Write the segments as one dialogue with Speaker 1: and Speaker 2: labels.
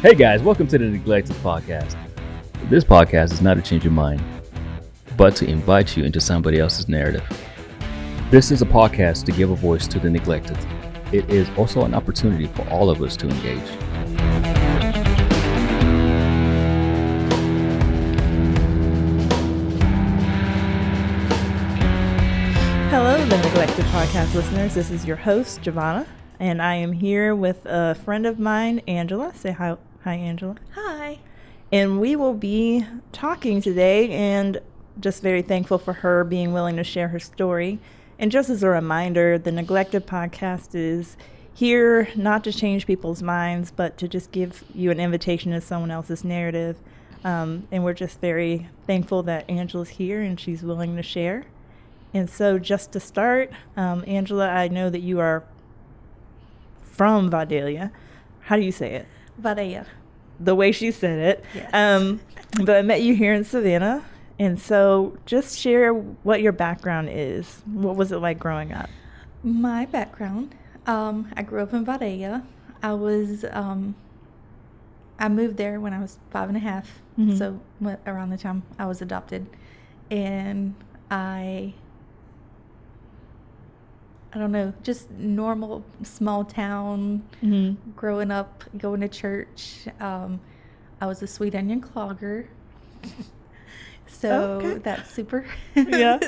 Speaker 1: Hey guys, welcome to the Neglected Podcast. This podcast is not to change your mind, but to invite you into somebody else's narrative. This is a podcast to give a voice to the neglected. It is also an opportunity for all of us to engage.
Speaker 2: Hello, the Neglected Podcast listeners. This is your host, Jovanna, and I am here with a friend of mine, Angela. Say hi. Hi, Angela.
Speaker 3: Hi.
Speaker 2: And we will be talking today, and just very thankful for her being willing to share her story. And just as a reminder, the Neglected Podcast is here not to change people's minds, but to just give you an invitation to someone else's narrative. And we're just very thankful that Angela's here and she's willing to share. And so just to start, Angela, I know that you are from Vidalia. How do you say it?
Speaker 3: Vidalia.
Speaker 2: The way she said it.
Speaker 3: Yes.
Speaker 2: But I met you here in Savannah. And so just share what your background is. What was it like growing up?
Speaker 3: My background, I grew up in Vidalia. I moved there when I was 5.5.
Speaker 2: Mm-hmm.
Speaker 3: So around the time I was adopted. And I don't know, just normal small town, growing up, going to church. I was a sweet onion clogger. So that's super,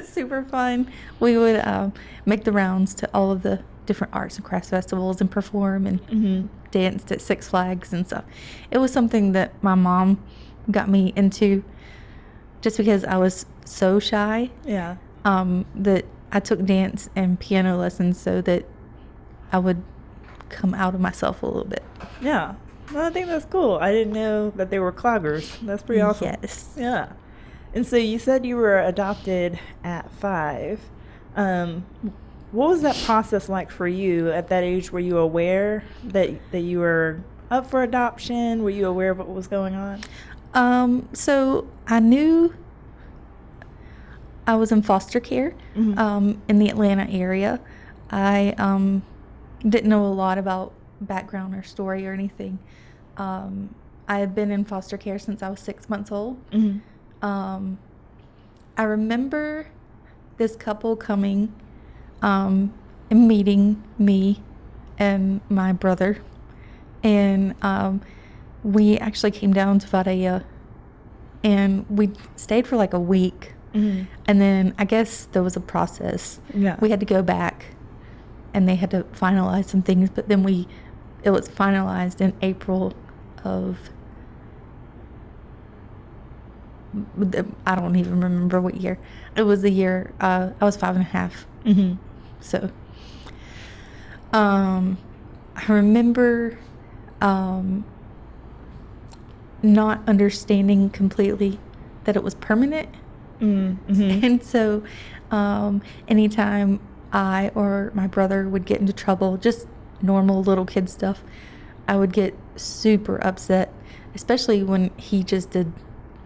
Speaker 3: super fun. We would make the rounds to all of the different arts and crafts festivals and perform and danced at Six Flags and stuff. It was something that my mom got me into just because I was so shy.
Speaker 2: Yeah.
Speaker 3: That I took dance and piano lessons so that I would come out of myself a little bit.
Speaker 2: Yeah. Well, I think that's cool. I didn't know that they were cloggers. That's pretty awesome.
Speaker 3: Yes.
Speaker 2: Yeah. And so you said you were adopted at 5. What was that process like for you at that age? Were you aware that you were up for adoption? Were you aware of what was going on?
Speaker 3: So I knew I was in foster care in the Atlanta area. I didn't know a lot about background or story or anything. I had been in foster care since I was 6 months old. I remember this couple coming and meeting me and my brother. And we actually came down to Vidalia and we stayed for like a week. And then I guess there was a process.
Speaker 2: Yeah.
Speaker 3: We had to go back and they had to finalize some things, but then it was finalized in April of, I don't even remember what year. It was the year, I was 5.5. So, I remember, not understanding completely that it was permanent. And so anytime I or my brother would get into trouble, just normal little kid stuff, I would get super upset, especially when he just did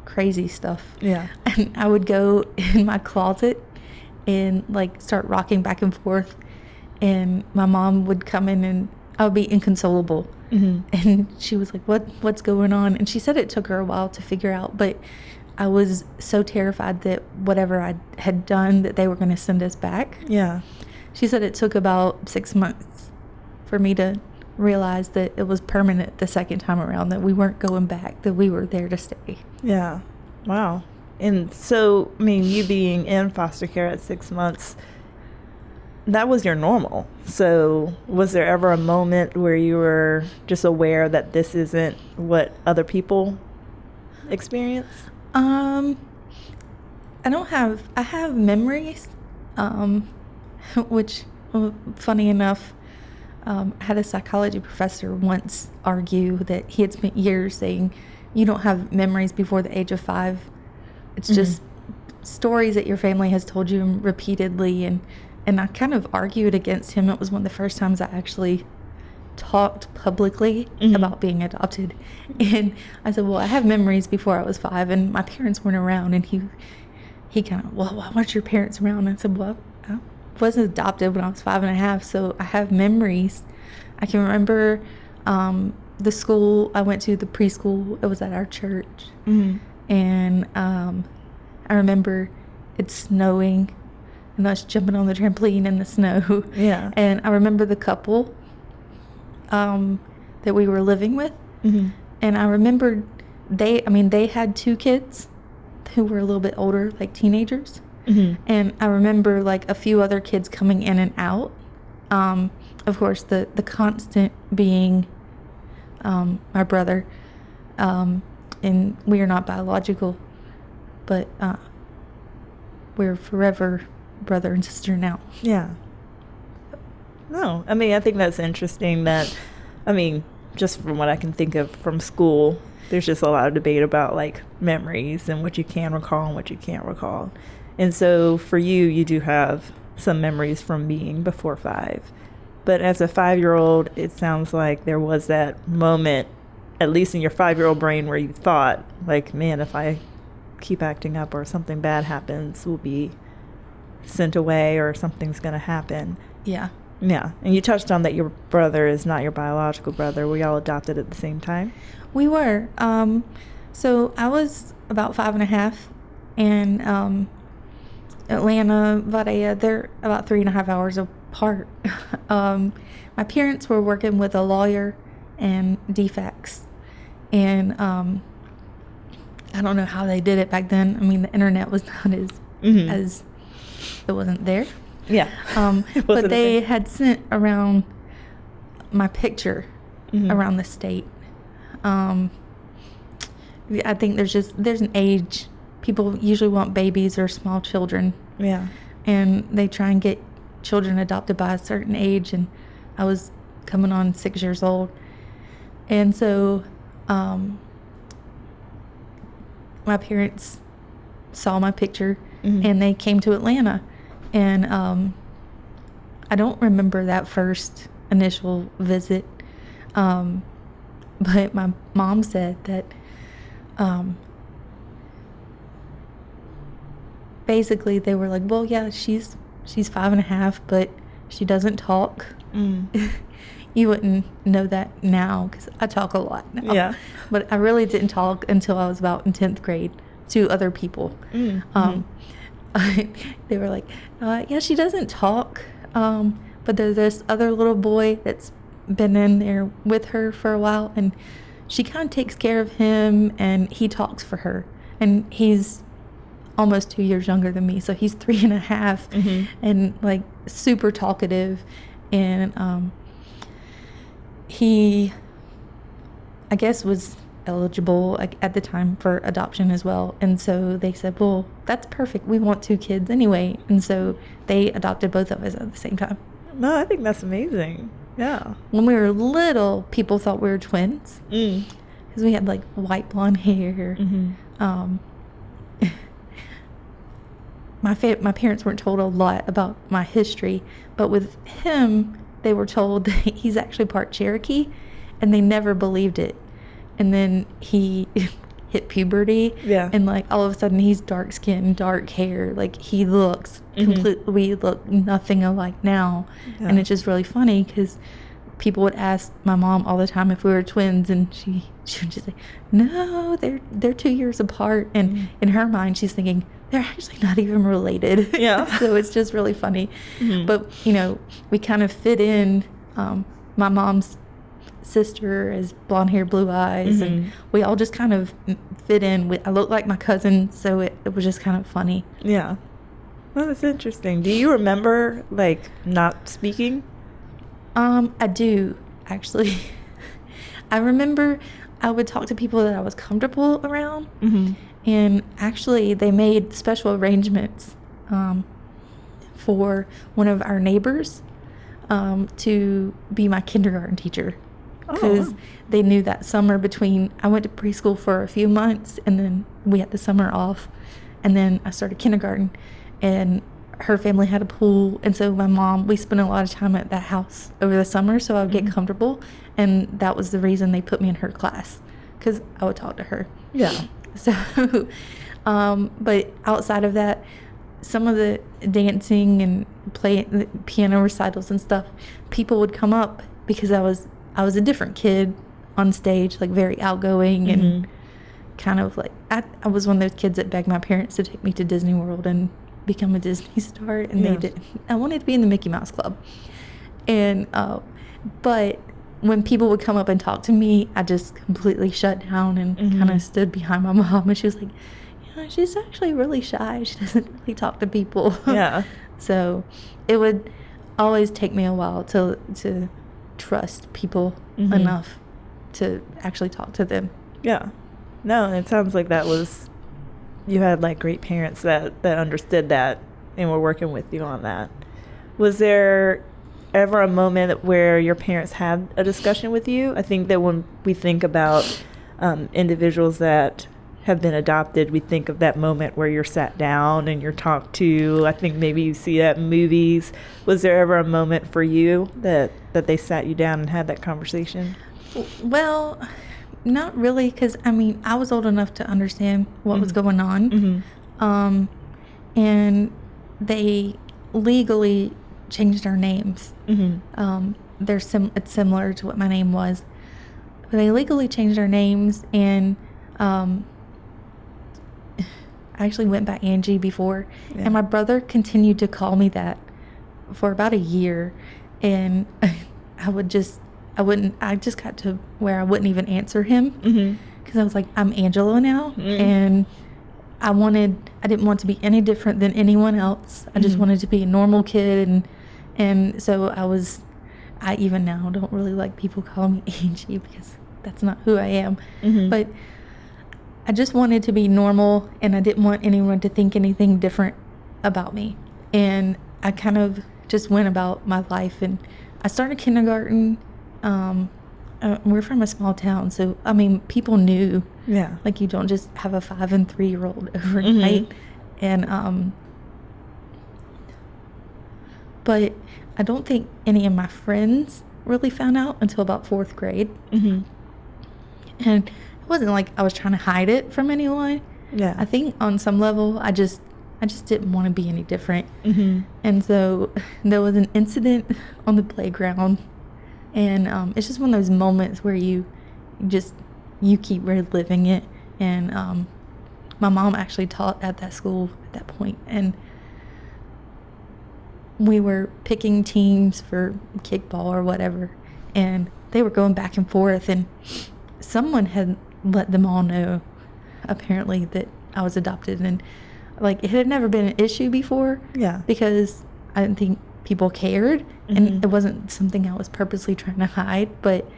Speaker 3: crazy stuff.
Speaker 2: Yeah.
Speaker 3: And I would go in my closet and like start rocking back and forth, and my mom would come in and I would be inconsolable. And she was like, what's going on? And she said it took her a while to figure out, but I was so terrified that whatever I had done, that they were going to send us back.
Speaker 2: Yeah.
Speaker 3: She said it took about 6 months for me to realize that it was permanent the second time around, that we weren't going back, that we were there to stay.
Speaker 2: Yeah. Wow. And so, I mean, you being in foster care at 6 months, that was your normal. So was there ever a moment where you were just aware that this isn't what other people experience?
Speaker 3: I have memories, which, funny enough, I had a psychology professor once argue that he had spent years saying, you don't have memories before the age of 5. It's just stories that your family has told you repeatedly. And I kind of argued against him. It was one of the first times I actually talked publicly about being adopted. And I said, well, I have memories before I was 5 and my parents weren't around. And he kind of, well, why weren't your parents around? And I said, well, I wasn't adopted when I was 5.5, so I have memories. I can remember the school I went to, the preschool, it was at our church.
Speaker 2: Mm-hmm.
Speaker 3: And I remember it snowing and us jumping on the trampoline in the snow.
Speaker 2: Yeah.
Speaker 3: And I remember the couple that we were living with.
Speaker 2: Mm-hmm.
Speaker 3: And I remember they had 2 kids who were a little bit older, like teenagers.
Speaker 2: Mm-hmm.
Speaker 3: And I remember like a few other kids coming in and out. Of course, the constant being my brother. And we are not biological, but we're forever brother and sister now.
Speaker 2: Yeah. No, I mean, I think that's interesting that, I mean, just from what I can think of from school, there's just a lot of debate about like memories and what you can recall and what you can't recall. And so for you, you do have some memories from being before 5. But as a 5-year-old, it sounds like there was that moment, at least in your 5-year-old brain, where you thought, like, man, if I keep acting up or something bad happens, we'll be sent away or something's going to happen.
Speaker 3: Yeah.
Speaker 2: Yeah. And you touched on that your brother is not your biological brother. Were y'all adopted at the same time?
Speaker 3: We were. So I was about 5.5, and Atlanta, Vadea, they're about 3.5 hours apart. My parents were working with a lawyer and DFAX, and I don't know how they did it back then. I mean, the internet was not as it wasn't there.
Speaker 2: Yeah.
Speaker 3: But they had sent around my picture around the state. I think there's an age. People usually want babies or small children.
Speaker 2: Yeah.
Speaker 3: And they try and get children adopted by a certain age, and I was coming on 6 years old. And so my parents saw my picture, and they came to Atlanta. And I don't remember that first initial visit, but my mom said that basically they were like, well, yeah, she's 5.5, but she doesn't talk. You wouldn't know that now because I talk a lot now.
Speaker 2: Yeah.
Speaker 3: But I really didn't talk until I was about in 10th grade to other people. They were like, yeah, she doesn't talk, but there's this other little boy that's been in there with her for a while, and she kind of takes care of him, and he talks for her. And he's almost 2 years younger than me, so he's 3.5, and like super talkative. And he, I guess, was eligible at the time for adoption as well. And so they said, well, that's perfect. We want 2 kids anyway. And so they adopted both of us at the same time.
Speaker 2: No, I think that's amazing. Yeah.
Speaker 3: When we were little, people thought we were twins because we had like white blonde hair. My parents weren't told a lot about my history, but with him, they were told that he's actually part Cherokee, and they never believed it. And then he hit puberty, and like all of a sudden he's dark skinned, dark hair, like he looks completely, we look nothing alike now. And it's just really funny because people would ask my mom all the time if we were twins, and she would just say, no, they're 2 years apart. And in her mind, she's thinking they're actually not even related. So it's just really funny. But you know, we kind of fit in. My mom's sister is blonde hair, blue eyes, and we all just kind of fit in. I look like my cousin, so it was just kind of funny.
Speaker 2: Yeah. Well, that's interesting. Do you remember like not speaking?
Speaker 3: I do, actually. I remember I would talk to people that I was comfortable around, and actually they made special arrangements for one of our neighbors to be my kindergarten teacher, because they knew that summer between, I went to preschool for a few months, and then we had the summer off, and then I started kindergarten, and her family had a pool, and so my mom, we spent a lot of time at that house over the summer, so I would get comfortable, and that was the reason they put me in her class, because I would talk to her.
Speaker 2: Yeah.
Speaker 3: So, but outside of that, some of the dancing and the piano recitals and stuff, people would come up because I was a different kid. on stage, like very outgoing and kind of like, I was one of those kids that begged my parents to take me to Disney World and become a Disney star, and they didn't. I wanted to be in the Mickey Mouse Club. And, but when people would come up and talk to me, I just completely shut down and kind of stood behind my mom, and she was like, she's actually really shy. She doesn't really talk to people.
Speaker 2: Yeah.
Speaker 3: So it would always take me a while to trust people enough to actually talk to them.
Speaker 2: Yeah. No, and it sounds like you had like great parents that understood that and were working with you on that. Was there ever a moment where your parents had a discussion with you? I think that when we think about individuals that have been adopted, we think of that moment where you're sat down and you're talked to. I think maybe you see that in movies. Was there ever a moment for you that they sat you down and had that conversation?
Speaker 3: Well, not really, because I was old enough to understand what was going on. And they legally changed our names. It's similar to what my name was, but they legally changed our names, and I actually went by Angie before, and my brother continued to call me that for about a year, and I just got to where I wouldn't even answer him, because I was like, I'm Angela now, and I didn't want to be any different than anyone else. I just wanted to be a normal kid, and so I even now don't really like people calling me Angie, because that's not who I am, but I just wanted to be normal, and I didn't want anyone to think anything different about me. And I kind of just went about my life, and I started kindergarten. We're from a small town, so people knew. Yeah. Like, you don't just have a 5 and 3-year-old overnight. And but I don't think any of my friends really found out until about 4th grade. And it wasn't like I was trying to hide it from anyone. Yeah. I think on some level, I just didn't want to be any different. And so there was an incident on the playground, and it's just one of those moments where you keep reliving it. And my mom actually taught at that school at that point, and we were picking teams for kickball or whatever, and they were going back and forth, and someone had let them all know, apparently, that I was adopted, and like, it had never been an issue before. Yeah. Because I didn't think people cared, and it wasn't something I was purposely trying to hide, but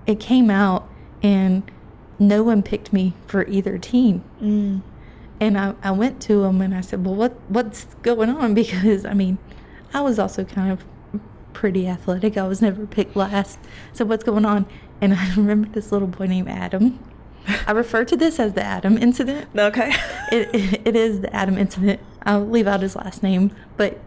Speaker 3: it came out, and no one picked me for either team. And I went to them, and I said, well, what's going on? Because I was also kind of pretty athletic. I was never picked last. So what's going on? And I remember this little boy named Adam. I refer to this as the Adam incident. Okay. It is the Adam incident. I'll leave out his last name. But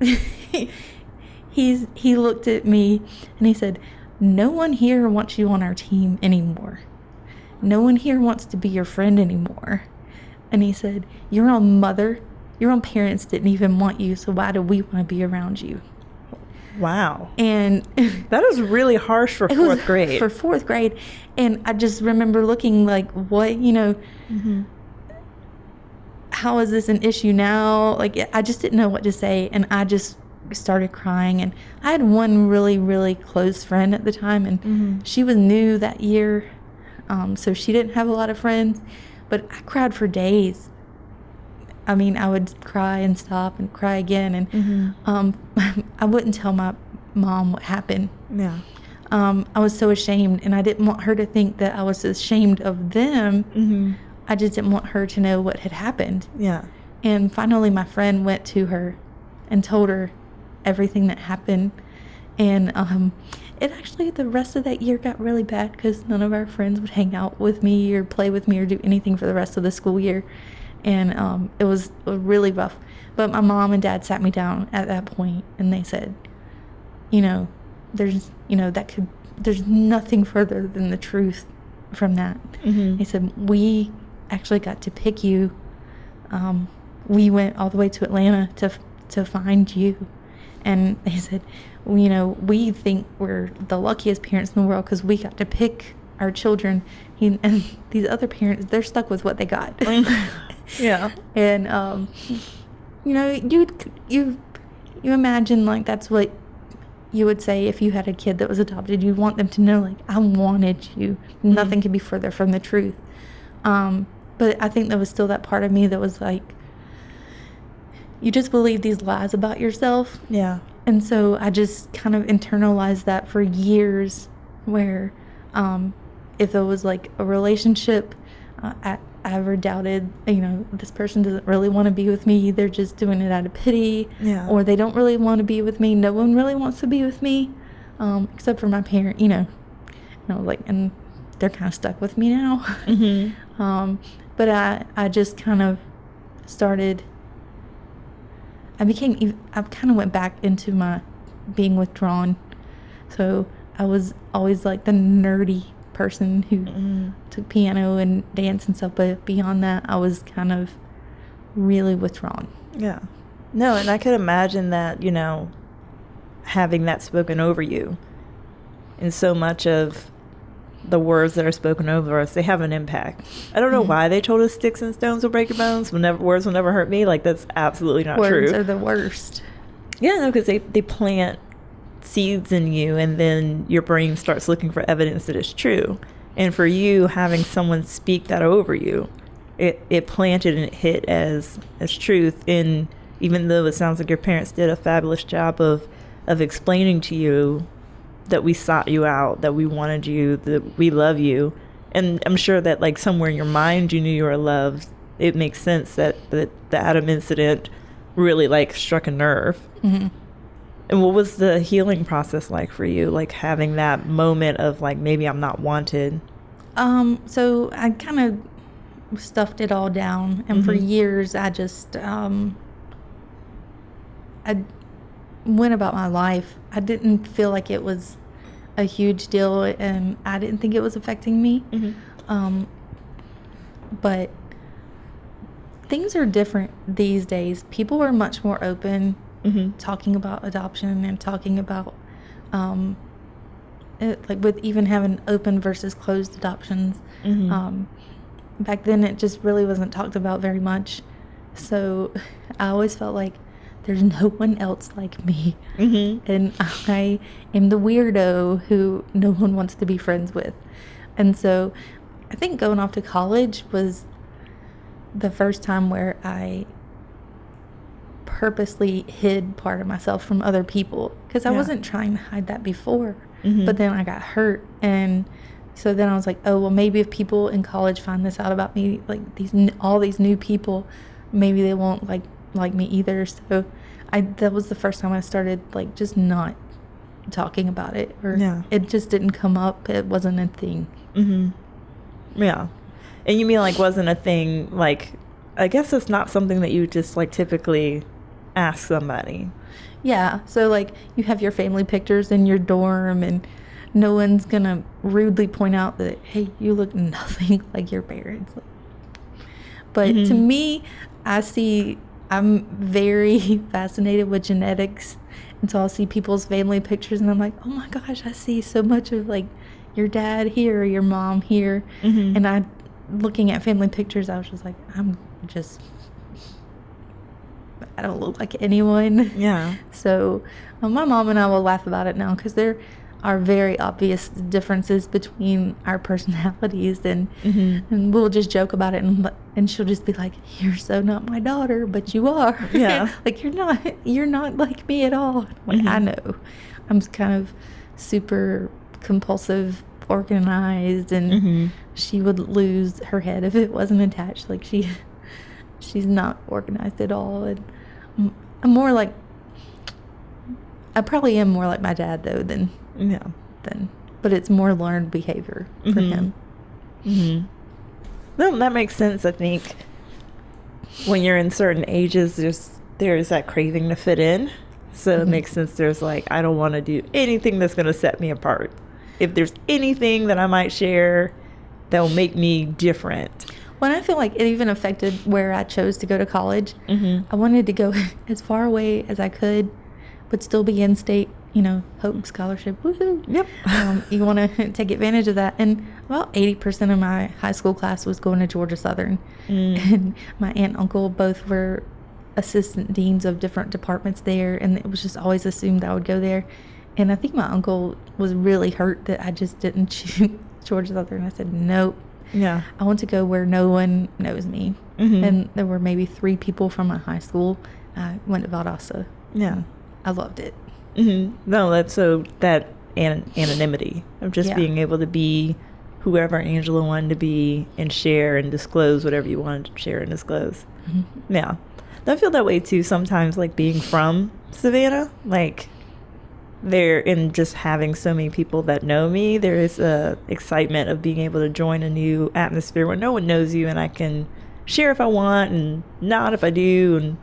Speaker 3: he looked at me and he said, no one here wants you on our team anymore. No one here wants to be your friend anymore. And he said, your own parents didn't even want you, so why do we want to be around you? Wow. And
Speaker 2: that is really harsh for 4th grade.
Speaker 3: For 4th grade. And I just remember looking like, what, how is this an issue now? Like, I just didn't know what to say, and I just started crying. And I had one really, really close friend at the time, and she was new that year, so she didn't have a lot of friends. But I cried for days. I would cry and stop and cry again, and I wouldn't tell my mom what happened. Yeah. I was so ashamed, and I didn't want her to think that I was ashamed of them. I just didn't want her to know what had happened. Yeah. And finally, my friend went to her and told her everything that happened. And it actually, the rest of that year got really bad, because none of our friends would hang out with me or play with me or do anything for the rest of the school year. And it was really rough. But my mom and dad sat me down at that point, and they said, there's nothing further than the truth from that. They said, we actually got to pick you. We went all the way to Atlanta to find you. And they said, we think we're the luckiest parents in the world, because we got to pick our children, and these other parents, they're stuck with what they got.
Speaker 2: Yeah.
Speaker 3: And you know, you imagine like that's what you would say if you had a kid that was adopted. You want them to know, like, I wanted you. Nothing could be further from the truth. But I think there was still that part of me that was like, you just believe these lies about yourself.
Speaker 2: Yeah.
Speaker 3: And so I just kind of internalized that for years, where if there was like a relationship, I ever doubted, you know, this person doesn't really want to be with me. They're just doing it out of pity.
Speaker 2: Yeah.
Speaker 3: Or they don't really want to be with me. No one really wants to be with me, except for my parent, you know, like, and they're kind of stuck with me now.
Speaker 2: Mm-hmm.
Speaker 3: But I just kind of started, I kind of went back into my being withdrawn. So I was always like the nerdy person who took piano and dance and stuff, but beyond that, I was kind of really withdrawn.
Speaker 2: Yeah. No, and I could imagine that, you know, having that spoken over you, and so much of the words that are spoken over us, they have an impact. I don't know why they told us sticks and stones will break your bones. Words will never hurt me. Like, that's absolutely not true.
Speaker 3: Words are the worst.
Speaker 2: Yeah, no, because they plant seeds in you, and then your brain starts looking for evidence that it's true. And for you, having someone speak that over you, it planted and it hit as truth. And even though it sounds like your parents did a fabulous job of explaining to you that we sought you out, that we wanted you, that we love you, and I'm sure that like somewhere in your mind you knew you were loved, it makes sense that the Adam incident really like struck a nerve.
Speaker 3: Mm-hmm.
Speaker 2: And what was the healing process like for you, like having that moment of like, maybe I'm not wanted?
Speaker 3: So I kind of stuffed it all down, and for years I just I went about my life. I didn't feel like it was a huge deal, and I didn't think it was affecting me. But things are different these days. People are much more open, talking about adoption and talking about like with even having open versus closed adoptions. Back then it just really wasn't talked about very much, so I always felt like there's no one else like me, and I am the weirdo who no one wants to be friends with. And so I think going off to college was the first time where I purposely hid part of myself from other people, because I wasn't trying to hide that before. But then I got hurt, and so then I was like, oh well, maybe if people in college find this out about me, like all these new people, maybe they won't like me either. So that was the first time I started like just not talking about it, or it just didn't come up. It wasn't a thing.
Speaker 2: Yeah. And you mean like wasn't a thing, like I guess it's not something that you just like typically ask somebody.
Speaker 3: Yeah, so like you have your family pictures in your dorm, and no one's gonna rudely point out that, hey, you look nothing like your parents. But to me, I'm very fascinated with genetics, and so I'll see people's family pictures and I'm like, oh my gosh, I see so much of like your dad here or your mom here. And looking at family pictures, I was just like, I don't look like anyone. Yeah. So my mom and I will laugh about it now, because there are very obvious differences between our personalities, and we'll just joke about it, and she'll just be like, you're so not my daughter, but you are. Yeah. Like you're not like me at all. Like I know. I'm kind of super compulsive, organized, and she would lose her head if it wasn't attached. Like she's not organized at all. And I'm more like, I probably am more like my dad though but it's more learned behavior for him.
Speaker 2: Well, that makes sense. I think when you're in certain ages, there's that craving to fit in. So it makes sense. There's like, I don't want to do anything that's going to set me apart. If there's anything that I might share that will make me different.
Speaker 3: When I feel like it even affected where I chose to go to college, I wanted to go as far away as I could, but still be in state. Hope Scholarship, woohoo.
Speaker 2: Yep.
Speaker 3: You want to take advantage of that. And about 80% of my high school class was going to Georgia Southern. And my aunt and uncle both were assistant deans of different departments there, and it was just always assumed I would go there. And I think my uncle was really hurt that I just didn't choose Georgia Southern. I said, nope.
Speaker 2: Yeah.
Speaker 3: I want to go where no one knows me. And there were maybe 3 people from my high school. I went to Valdosta.
Speaker 2: Yeah.
Speaker 3: I loved it.
Speaker 2: No, that's so that anonymity of just being able to be whoever Angela wanted to be and share and disclose whatever you wanted to share and disclose. Yeah. I feel that way too sometimes, like being from Savannah, like there, and just having so many people that know me, there is a excitement of being able to join a new atmosphere where no one knows you and I can share if I want and not if I do and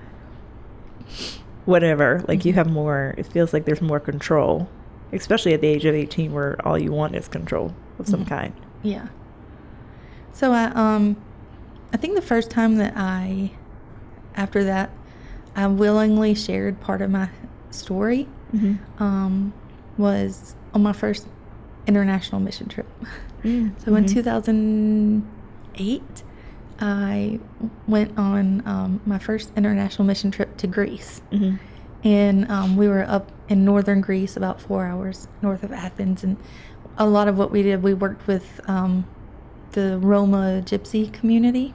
Speaker 2: whatever. Like you have more, it feels like there's more control, especially at the age of 18 where all you want is control of some kind.
Speaker 3: Yeah. So I think the first time that after that, I willingly shared part of my story was on my first international mission trip. So in 2008, I went on my first international mission trip to Greece. And we were up in northern Greece, about 4 hours north of Athens. And a lot of what we did, we worked with the Roma Gypsy community.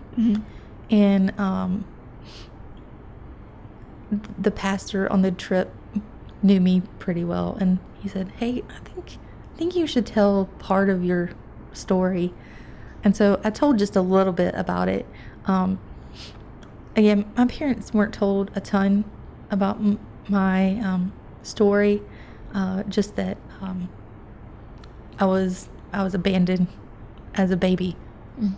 Speaker 3: And the pastor on the trip knew me pretty well, and he said, hey, I think you should tell part of your story. And so I told just a little bit about it. Again, my parents weren't told a ton about my story, just that I was abandoned as a baby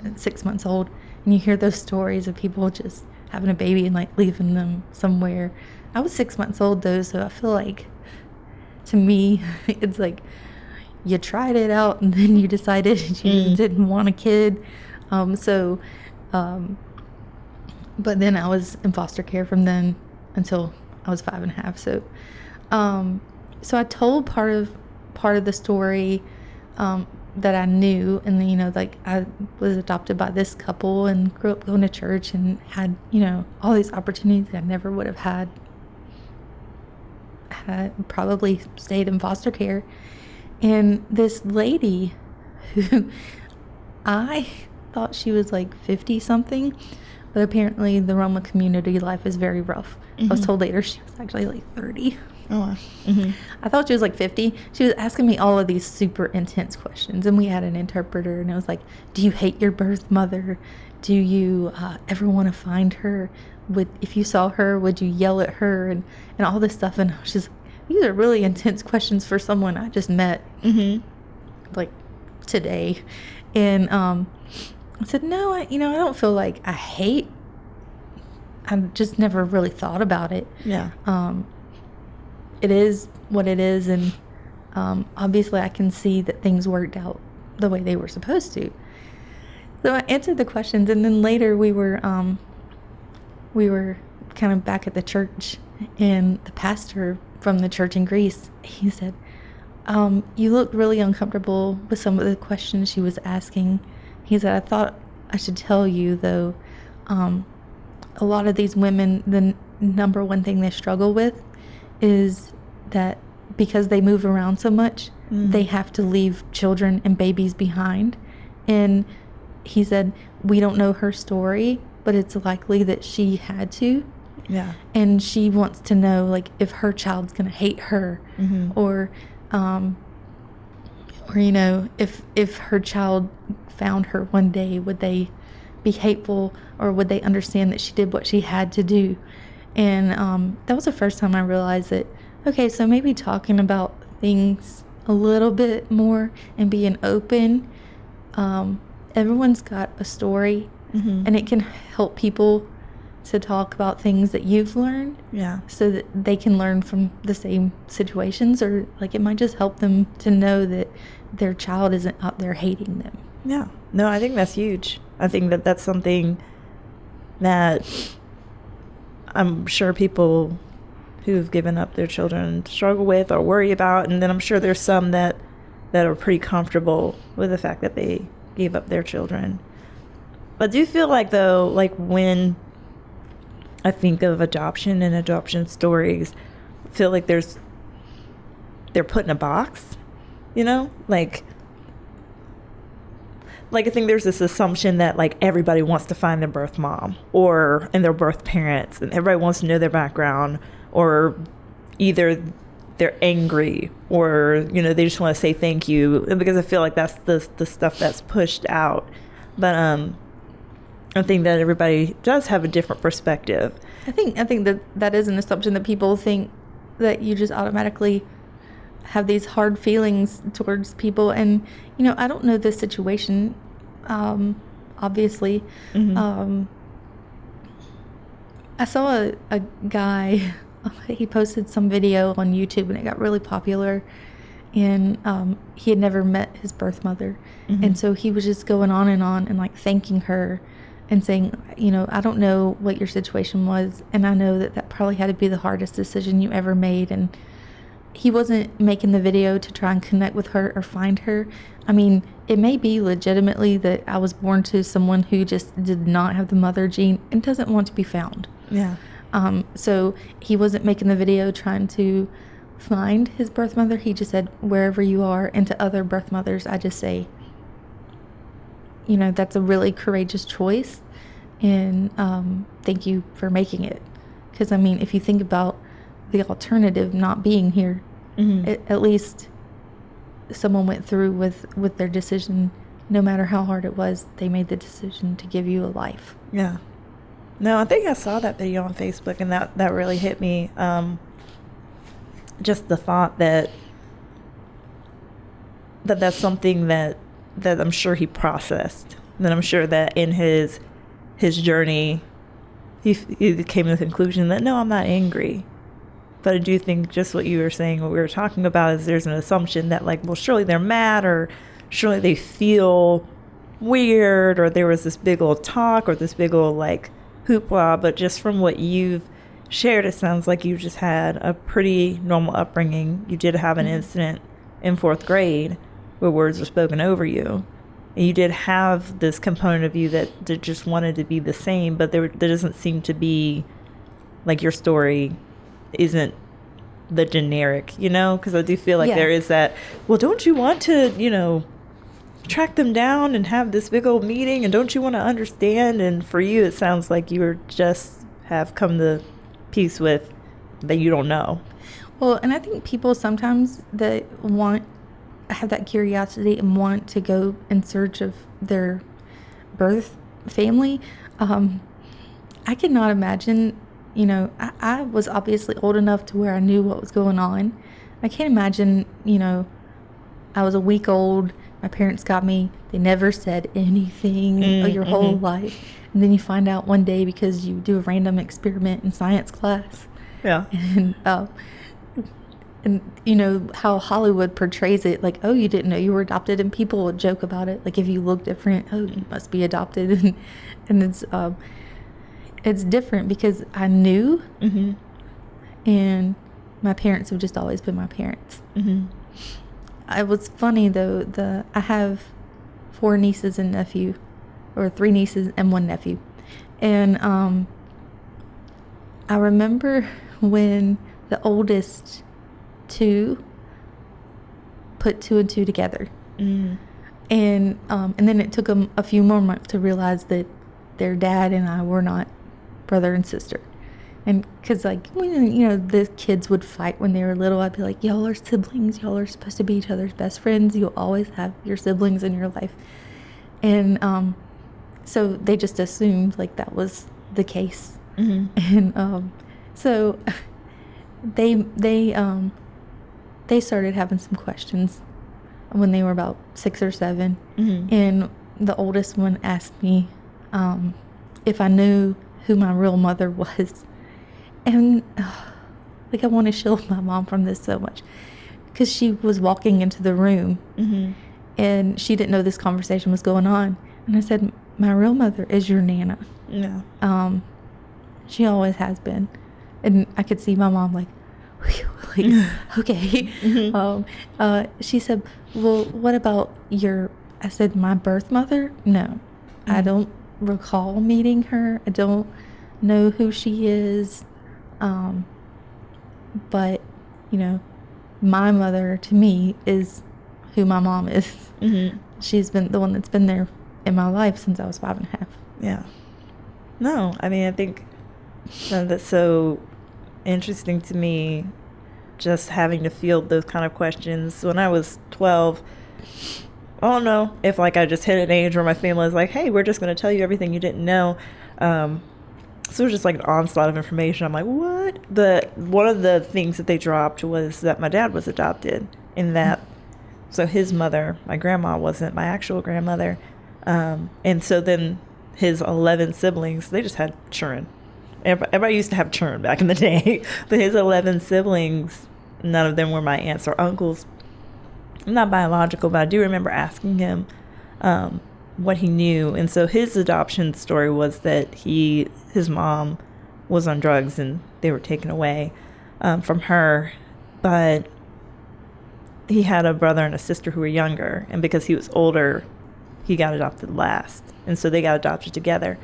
Speaker 3: at 6 months old. And you hear those stories of people just having a baby and like leaving them somewhere. I was 6 months old though, so I feel like, to me, it's like you tried it out and then you decided you didn't want a kid. But then I was in foster care from then until I was 5.5. So I told part of the story that I knew, and then, like I was adopted by this couple and grew up going to church and had, all these opportunities that I never would have had I probably stayed in foster care. And this lady who I thought she was like 50 something, but apparently the Roma community life is very rough. I was told later she was actually like 30.
Speaker 2: Oh, wow.
Speaker 3: I thought she was like 50. She was asking me all of these super intense questions, and we had an interpreter, and I was like, do you hate your birth mother? Do you ever want to find her? If you saw her, would you yell at her? And all this stuff. And I was just, these are really intense questions for someone I just met like today. And I said, no, I don't feel like I hate. I just never really thought about it.
Speaker 2: Yeah.
Speaker 3: It is what it is, and obviously I can see that things worked out the way they were supposed to. So I answered the questions, and then later we were kind of back at the church, and the pastor from the church in Greece, he said, you looked really uncomfortable with some of the questions she was asking. He said, I thought I should tell you, though, a lot of these women, the number one thing they struggle with is that because they move around so much, they have to leave children and babies behind. And he said, we don't know her story, but it's likely that she had to.
Speaker 2: Yeah.
Speaker 3: And she wants to know, like, if her child's going to hate her, or if her child found her one day, would they be hateful, or would they understand that she did what she had to do? And that was the first time I realized that, okay, so maybe talking about things a little bit more and being open. Everyone's got a story, and it can help people to talk about things that you've learned.
Speaker 2: Yeah.
Speaker 3: So that they can learn from the same situations, or like it might just help them to know that their child isn't out there hating them.
Speaker 2: Yeah. No, I think that's huge. I think that that's something that I'm sure people who've given up their children struggle with or worry about, and then I'm sure there's some that are pretty comfortable with the fact that they gave up their children. But do you feel like, though, like when I think of adoption and adoption stories, I feel like they're put in a box, you know? Like I think there's this assumption that like everybody wants to find their birth mom and their birth parents, and everybody wants to know their background, or either they're angry or, you know, they just want to say thank you, because I feel like that's the stuff that's pushed out. But I think that everybody does have a different perspective.
Speaker 3: I think that is an assumption, that people think that you just automatically have these hard feelings towards people. And, you know, I don't know this situation, obviously.
Speaker 2: Mm-hmm.
Speaker 3: I saw a guy, he posted some video on YouTube and it got really popular. And he had never met his birth mother. Mm-hmm. And so he was just going on and like thanking her and saying, you know, I don't know what your situation was, and I know that probably had to be the hardest decision you ever made. And he wasn't making the video to try and connect with her or find her. I mean, it may be legitimately that I was born to someone who just did not have the mother gene and doesn't want to be found.
Speaker 2: Yeah.
Speaker 3: So he wasn't making the video trying to find his birth mother. He just said, wherever you are. And to other birth mothers, I just say, you know, that's a really courageous choice, and thank you for making it. Because, I mean, if you think about the alternative not being here,
Speaker 2: mm-hmm.
Speaker 3: at least someone went through with their decision. No matter how hard it was, they made the decision to give you a life.
Speaker 2: Yeah. No, I think I saw that video on Facebook, and that really hit me. Just the thought that that's something that I'm sure he processed. That I'm sure that in his journey, he came to the conclusion that, no, I'm not angry. But I do think just what you were saying, what we were talking about, is there's an assumption that, like, well, surely they're mad, or surely they feel weird, or there was this big old talk, or this big old, like, hoopla. But just from what you've shared, it sounds like you just had a pretty normal upbringing. You did have an incident in 4th grade where words were spoken over you. And you did have this component of you that just wanted to be the same, but there doesn't seem to be, like, your story isn't the generic, you know? Because I do feel like there is that, well, don't you want to, you know, track them down and have this big old meeting, and don't you want to understand? And for you, it sounds like you just have come to peace with that you don't know.
Speaker 3: Well, and I think people sometimes that have that curiosity and want to go in search of their birth family. I cannot imagine, you know, I was obviously old enough to where I knew what was going on. I can't imagine, you know, I was a week old, my parents got me, they never said anything your whole life. And then you find out one day because you do a random experiment in science class.
Speaker 2: Yeah.
Speaker 3: And you know how Hollywood portrays it, like, oh, you didn't know you were adopted, and people would joke about it, like, if you look different, oh, you must be adopted. And it's different because I knew, and my parents have just always been my parents. It was funny though, I have 4 nieces and nephew, or 3 nieces and 1 nephew, and I remember when the oldest 2 put 2 and 2 together, and then it took them a few more months to realize that their dad and I were not brother and sister. And because, like, when, you know, the kids would fight when they were little, I'd be like, y'all are siblings, y'all are supposed to be each other's best friends, you'll always have your siblings in your life. And so they just assumed like that was the case. And so they started having some questions when they were about 6 or 7. And the oldest one asked me if I knew who my real mother was. And like, I want to shield my mom from this so much, because she was walking into the room and she didn't know this conversation was going on. And I said, my real mother is your Nana.
Speaker 2: Yeah.
Speaker 3: She always has been. And I could see my mom like, okay. She said, well, what about I said, my birth mother? No, I don't recall meeting her. I don't know who she is. But, my mother to me is who my mom is. She's been the one that's been there in my life since I was 5.5.
Speaker 2: Yeah. No, I mean, I think that's so interesting to me, just having to field those kind of questions. When I was 12, I don't know if like I just hit an age where my family was like, hey, we're just going to tell you everything you didn't know. So it was just like an onslaught of information. I'm like, what? But one of the things that they dropped was that my dad was adopted, in that, so his mother, my grandma, wasn't my actual grandmother. And so then his 11 siblings, they just had children. Everybody used to have children back in the day. But his 11 siblings, none of them were my aunts or uncles. Not biological, but I do remember asking him what he knew. And so his adoption story was that his mom was on drugs and they were taken away from her. But he had a brother and a sister who were younger. And because he was older, he got adopted last. And so they got adopted together.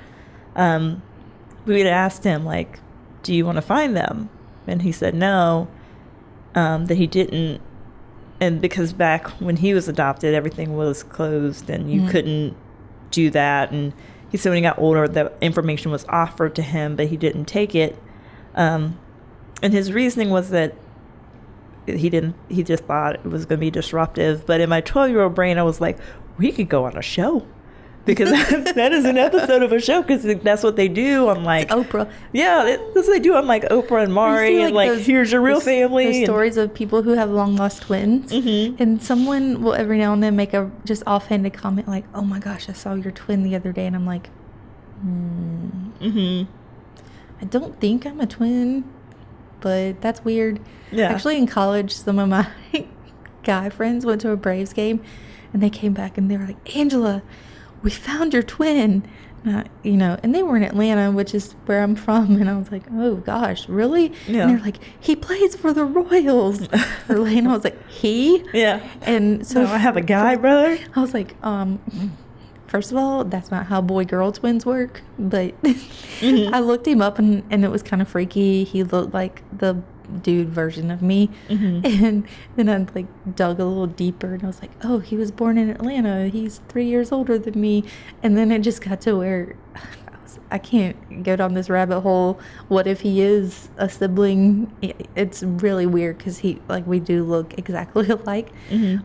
Speaker 2: We had asked him, like, do you want to find them? And he said no, that he didn't. And because back when he was adopted, everything was closed and you couldn't do that. And he said when he got older, the information was offered to him, but he didn't take it. And his reasoning was that he just thought it was going to be disruptive. But in my 12-year-old brain, I was like, we could go on a show. Because that is an episode of a show, because that's what they do on like
Speaker 3: it's Oprah.
Speaker 2: Yeah, that's what they do on like Oprah and Maury, and like those, here's your real family.
Speaker 3: The stories of people who have long lost twins, and someone will every now and then make a just offhanded comment like, "Oh my gosh, I saw your twin the other day," and I'm like, I don't think I'm a twin, but that's weird. Yeah. Actually, in college, some of my guy friends went to a Braves game, and they came back and they were like, Angela, we found your twin. And they were in Atlanta, which is where I'm from. And I was like, oh gosh, really? Yeah. And they're like, he plays for the Royals. And I was like, he?
Speaker 2: Yeah.
Speaker 3: And so
Speaker 2: I have a guy brother.
Speaker 3: I was like, first of all, that's not how boy-girl twins work. But I looked him up and it was kind of freaky. He looked like the dude version of me. And then I like dug a little deeper and I was like, oh, he was born in Atlanta, he's 3 years older than me. And then it just got to where I can't go down this rabbit hole. What if he is a sibling? It's really weird because we do look exactly alike.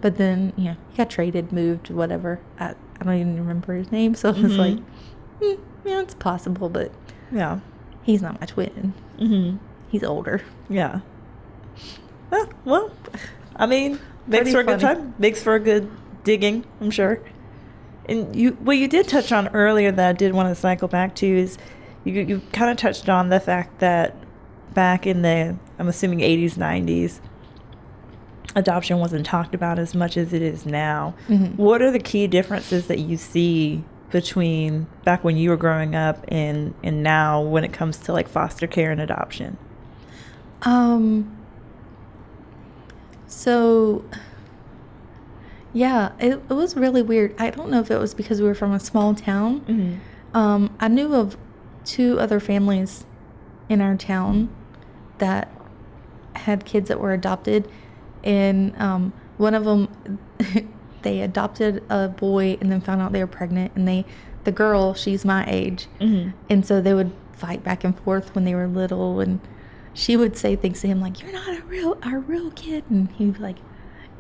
Speaker 3: But then he got traded, moved, whatever. I don't even remember his name, so I was like, it's possible, but
Speaker 2: yeah,
Speaker 3: he's not my twin. He's older.
Speaker 2: Yeah. Well, I mean, makes for a good time. Makes for a good digging, I'm sure. And you did touch on earlier that I did want to cycle back to is you kind of touched on the fact that back in the, I'm assuming 80s, 90s, adoption wasn't talked about as much as it is now. What are the key differences that you see between back when you were growing up and now when it comes to like foster care and adoption?
Speaker 3: So yeah, it was really weird. I don't know if it was because we were from a small town. I knew of 2 other families in our town that had kids that were adopted, and one of them they adopted a boy and then found out they were pregnant, and the girl, she's my age, and so they would fight back and forth when they were little, and she would say things to him like, you're not our real kid, and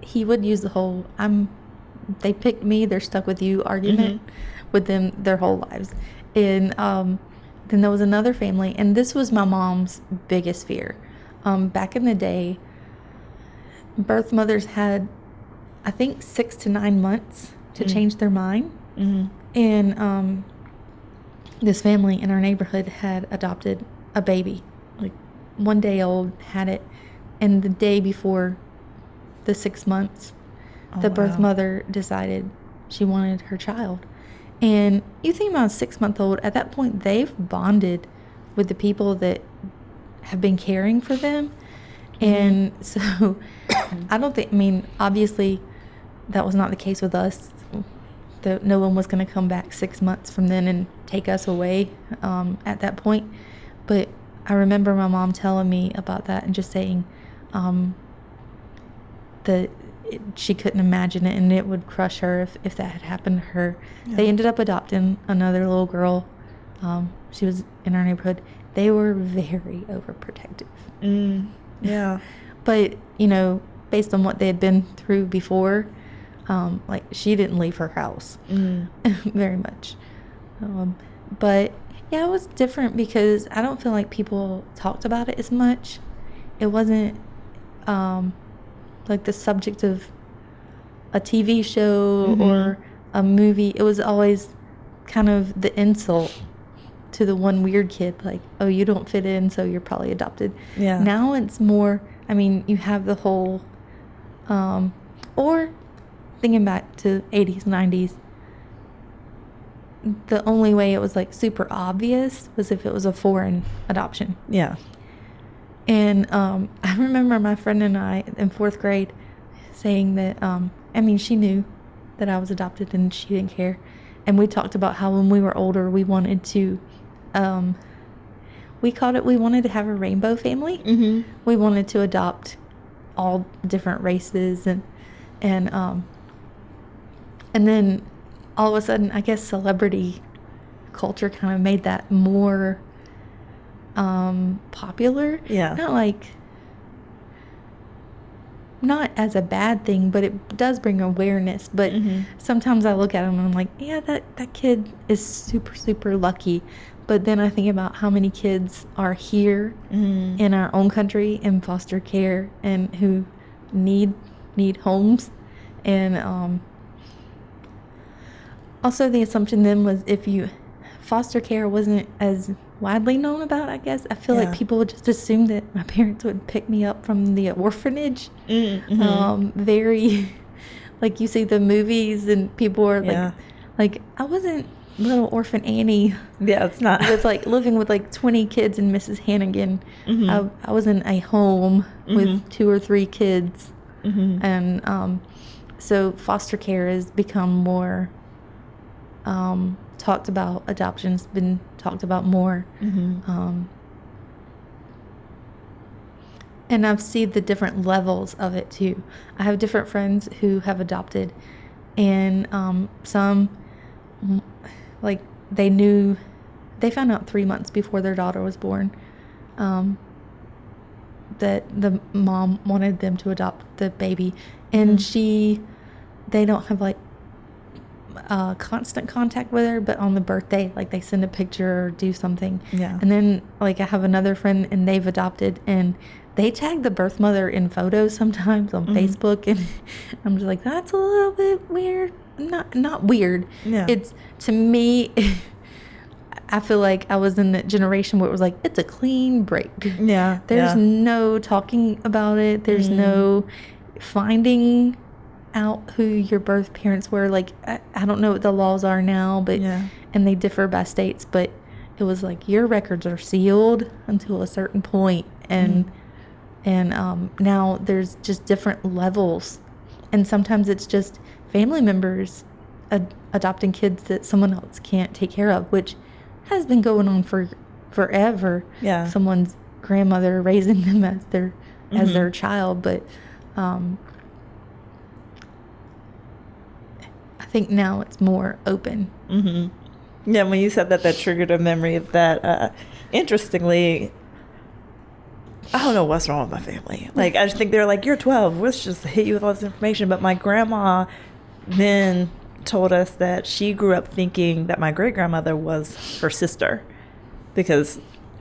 Speaker 3: he would use the whole they picked me, they're stuck with you argument with them their whole lives. And then there was another family, and this was my mom's biggest fear. Back in the day, birth mothers had, I think, 6 to 9 months to change their mind. And this family in our neighborhood had adopted a baby, like 1 day old, had it, and the day before the 6 months, the birth mother decided she wanted her child. And you think about a 6-month-old, at that point they've bonded with the people that have been caring for them. And so I don't think, I mean, obviously that was not the case with us. No one was going to come back 6 months from then and take us away at that point. But I remember my mom telling me about that and just saying that she couldn't imagine it and it would crush her if that had happened to her. Yeah. They ended up adopting another little girl. She was in our neighborhood. They were very overprotective.
Speaker 2: Yeah.
Speaker 3: But, you know, based on what they had been through before, like, she didn't leave her house very much. But, yeah, it was different because I don't feel like people talked about it as much. It wasn't, like, the subject of a TV show or a movie. It was always kind of the insult to the one weird kid, like, oh, you don't fit in, so you're probably adopted.
Speaker 2: Yeah.
Speaker 3: Now it's more, I mean, you have the whole, or thinking back to 80s, 90s, the only way it was, like, super obvious was if it was a foreign adoption.
Speaker 2: Yeah.
Speaker 3: And I remember my friend and I in 4th grade saying that, I mean, she knew that I was adopted and she didn't care. And we talked about how when we were older, we wanted to, we wanted to have a rainbow family. We wanted to adopt all different races and then all of a sudden, I guess celebrity culture kind of made that more popular.
Speaker 2: Yeah.
Speaker 3: Not as a bad thing, but it does bring awareness. But sometimes I look at them and I'm like, yeah, that kid is super, super lucky. But then I think about how many kids are here in our own country in foster care and who need homes. And also the assumption then was foster care wasn't as widely known about, I guess. I feel like people would just assume that my parents would pick me up from the orphanage. Very, like, you see the movies and people are like I wasn't little orphan Annie.
Speaker 2: Yeah, it's not.
Speaker 3: With, like, living with, like, 20 kids and Mrs. Hannigan. I was in a home with 2 or 3 kids. And so foster care has become more talked about. Adoption's been talked about more. And I've seen the different levels of it too. I have different friends who have adopted, and some, like, they found out 3 months before their daughter was born that the mom wanted them to adopt the baby, and they don't have, like, constant contact with her, but on the birthday, like, they send a picture or do something.
Speaker 2: Yeah.
Speaker 3: And then, like, I have another friend and they've adopted, and they tag the birth mother in photos sometimes on Facebook, and I'm just like, that's a little bit weird. Not weird.
Speaker 2: Yeah.
Speaker 3: It's, to me, I feel like I was in the generation where it was like, it's a clean break.
Speaker 2: Yeah.
Speaker 3: There's no talking about it. There's no finding out who your birth parents were. Like, I don't know what the laws are now, but and they differ by states, but it was like, your records are sealed until a certain point, and now there's just different levels, and sometimes it's just family members adopting kids that someone else can't take care of, which has been going on for forever.
Speaker 2: Yeah.
Speaker 3: Someone's grandmother raising them as their child, but I think now it's more open.
Speaker 2: Yeah, when you said that triggered a memory of that. Interestingly, I don't know what's wrong with my family. Like, I just think they're like, you're 12, let's just hit you with all this information. But my grandma then told us that she grew up thinking that my great-grandmother was her sister, because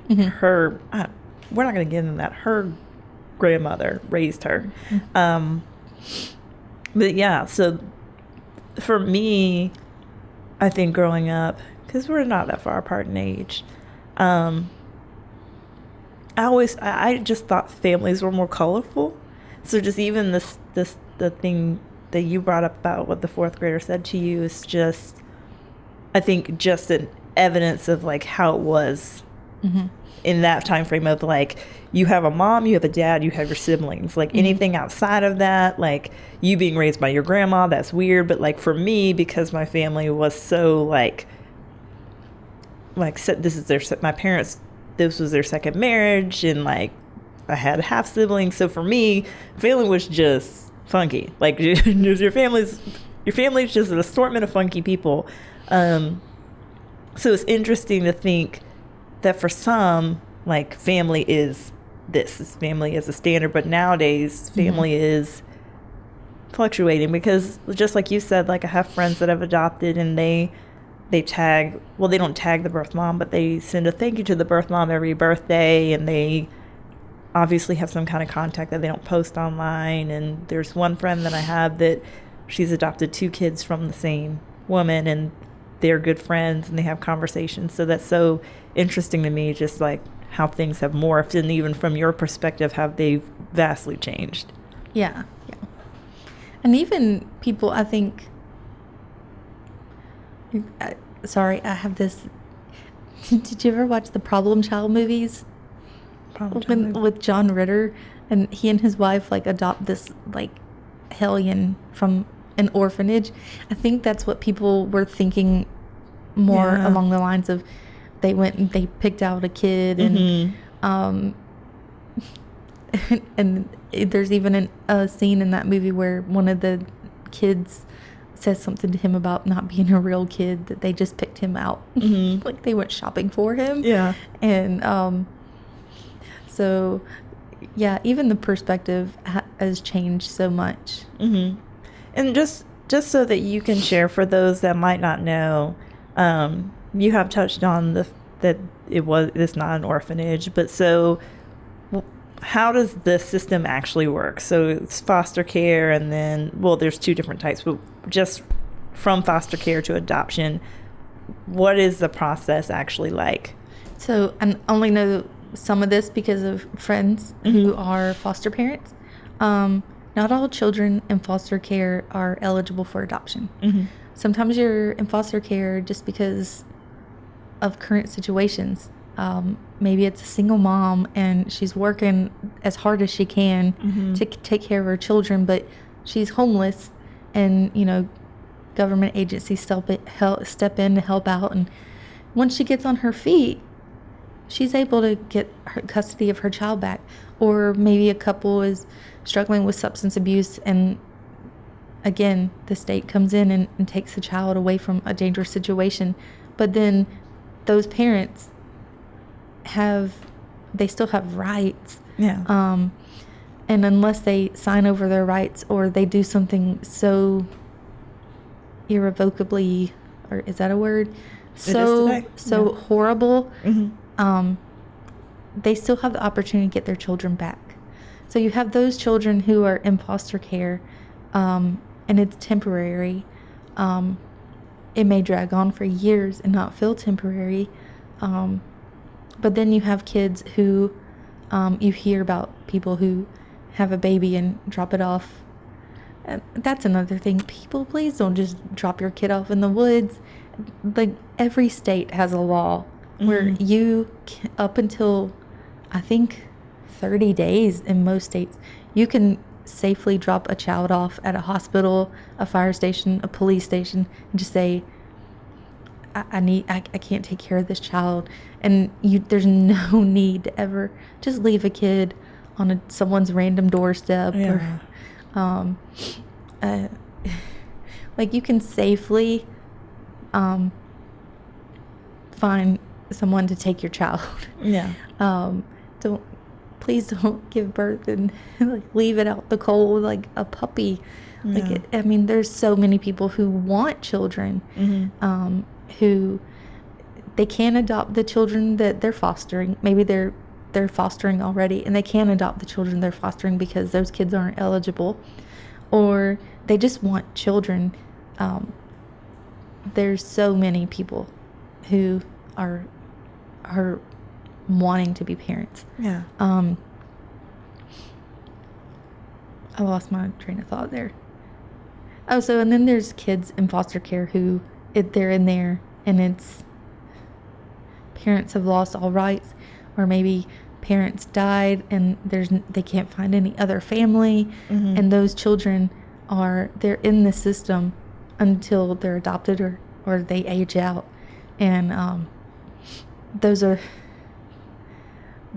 Speaker 2: we're not going to get into that, her grandmother raised her. But yeah, so for me, I think growing up, because we're not that far apart in age, I just thought families were more colorful. So just even the thing that you brought up about what the 4th grader said to you is just, I think, just an evidence of, like, how it was in that time frame of like, you have a mom, you have a dad, you have your siblings. Like anything outside of that, like you being raised by your grandma, that's weird. But like for me, because my family was so like this is my parents, this was their second marriage, and like I had half siblings. So for me, family was just funky. Like your family's just an assortment of funky people. So it's interesting to think that for some, like family is family is a standard, but nowadays family is fluctuating, because just like you said, like I have friends that have adopted, and they tag, well, they don't tag the birth mom, but they send a thank you to the birth mom every birthday, and they obviously have some kind of contact that they don't post online. And there's one friend that I have that she's adopted 2 kids from the same woman, and they're good friends and they have conversations. So that's so interesting to me, just like how things have morphed, and even from your perspective, how they've vastly changed.
Speaker 3: Yeah. And even people, I think, sorry, I have this. Did you ever watch the Problem Child movies? With John Ritter, and he and his wife like adopt this like hellion from an orphanage. I think that's what people were thinking more along the lines of, they went and they picked out a kid, and and there's even a scene in that movie where one of the kids says something to him about not being a real kid, that they just picked him out. Like they went shopping for him. And so yeah, even the perspective has changed so much.
Speaker 2: And just so that you can share for those that might not know, you have touched on that it's not an orphanage, but so how does the system actually work? So it's foster care, and then, well, there's 2 different types, but just from foster care to adoption, what is the process actually like?
Speaker 3: So I only know some of this because of friends who are foster parents. Not all children in foster care are eligible for adoption. Sometimes you're in foster care just because of current situations. Maybe it's a single mom and she's working as hard as she can to take care of her children, but she's homeless, and government agencies step in to help out. And once she gets on her feet, she's able to get custody of her child back. Or maybe a couple is struggling with substance abuse, and again, the state comes in and takes the child away from a dangerous situation. But then those parents they still have rights. And unless they sign over their rights, or they do something so irrevocably, or is that a word? So horrible, they still have the opportunity to get their children back. So you have those children who are in foster care, and it's temporary. It may drag on for years and not feel temporary. But then you have kids who, you hear about people who have a baby and drop it off. That's another thing. People, please don't just drop your kid off in the woods. Like, every state has a law where you can, up until, I think, 30 days in most states, you can safely drop a child off at a hospital, a fire station, a police station, and just say, I can't take care of this child. And there's no need to ever just leave a kid on someone's random doorstep. Or like, you can safely find someone to take your child. Please don't give birth and like leave it out the cold like a puppy. There's so many people who want children, who they can adopt the children that they're fostering. Maybe they're fostering already, and they can adopt the children they're fostering because those kids aren't eligible, or they just want children. There's so many people who are wanting to be parents. I lost my train of thought there. And then there's kids in foster care who they're in there, and it's parents have lost all rights, or maybe parents died and they can't find any other family, and those children they're in the system until they're adopted or they age out, and those are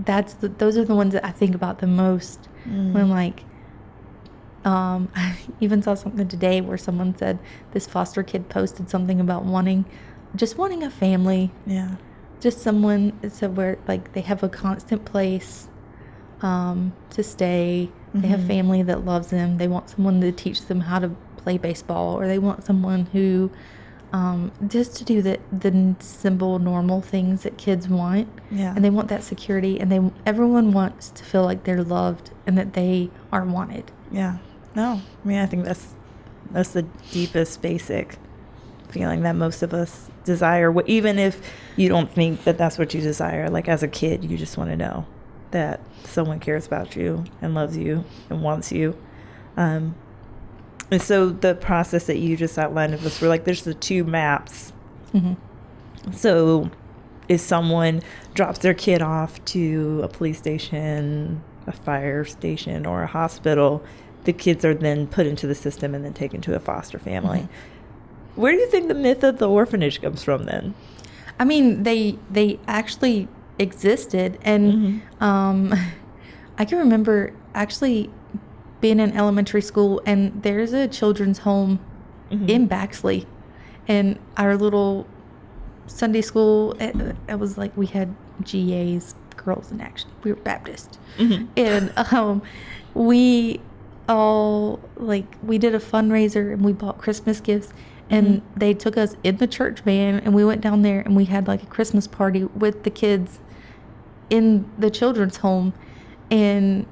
Speaker 3: the ones that I think about the most when, like, I even saw something today where someone said this foster kid posted something about wanting a family.
Speaker 2: Yeah.
Speaker 3: Just someone, so where, like, they have a constant place to stay. They have family that loves them. They want someone to teach them how to play baseball, or they want someone who just to do the simple, normal things that kids want.
Speaker 2: Yeah.
Speaker 3: And they want that security, and everyone wants to feel like they're loved and that they are wanted.
Speaker 2: Yeah. No, I mean, I think that's the deepest, basic feeling that most of us desire. Even if you don't think that that's what you desire, like as a kid, you just want to know that someone cares about you and loves you and wants you. And so the process that you just outlined of us, we're like, there's the two maps. So if someone drops their kid off to a police station, a fire station, or a hospital, the kids are then put into the system and then taken to a foster family. Where do you think the myth of the orphanage comes from then?
Speaker 3: I mean, they actually existed, and I can remember actually being in elementary school, and there's a children's home in Baxley, and our little Sunday school, it was like we had GAs, Girls in Action. We were Baptist, and we all, like, we did a fundraiser and we bought Christmas gifts, and they took us in the church van, and we went down there and we had like a Christmas party with the kids in the children's home. And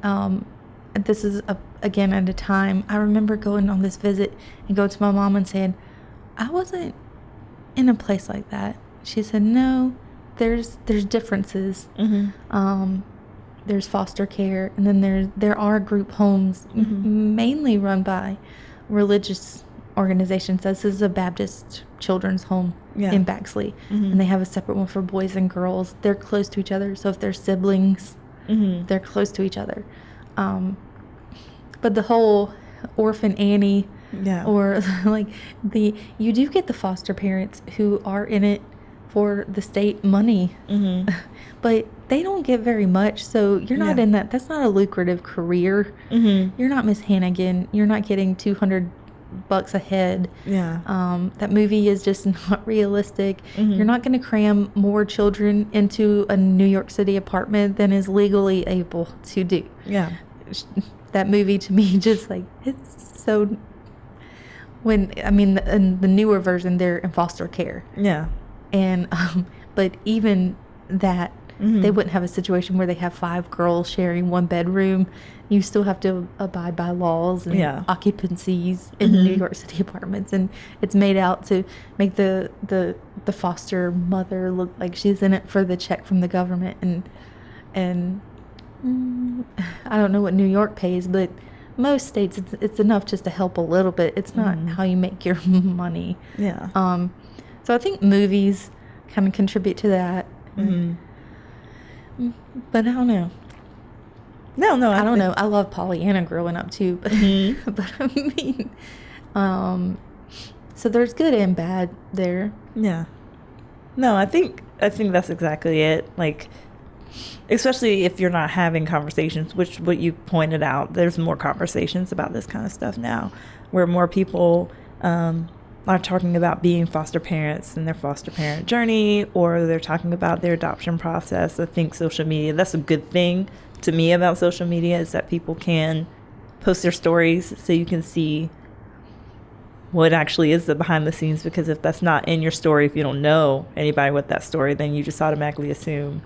Speaker 3: this is again at a time I remember going on this visit and going to my mom and saying, I wasn't in a place like that. She said, no, there's differences. There's foster care, and then there are group homes, mainly run by religious organizations. This is a Baptist children's home in Baxley, and they have a separate one for boys and girls. They're close to each other, so if they're siblings, they're close to each other. But the whole Orphan Annie, or like you do get the foster parents who are in it for the state money, but they don't get very much, so you're not in that. That's not a lucrative career. You're not Miss Hannigan. You're not getting $200 a head. That movie is just not realistic. You're not going to cram more children into a New York City apartment than is legally able to do. That movie, to me, just like, it's so, when, I mean, in the newer version, they're in foster care. And but even that, they wouldn't have a situation where they have 5 girls sharing one bedroom. You still have to abide by laws and occupancies in New York City apartments, and it's made out to make the foster mother look like she's in it for the check from the government. And I don't know what New York pays, but most states it's enough just to help a little bit. It's not how you make your money. So I think movies kind of contribute to that. But I don't know. No, I don't know. I love Pollyanna growing up too, but but I mean, so there's good and bad there.
Speaker 2: No, I think that's exactly it. Like, especially if you're not having conversations, which what you pointed out, there's more conversations about this kind of stuff now, where more people are talking about being foster parents and their foster parent journey, or they're talking about their adoption process. I think social media, that's a good thing to me about social media, is that people can post their stories so you can see what actually is the behind the scenes, because if that's not in your story, if you don't know anybody with that story, then you just automatically assume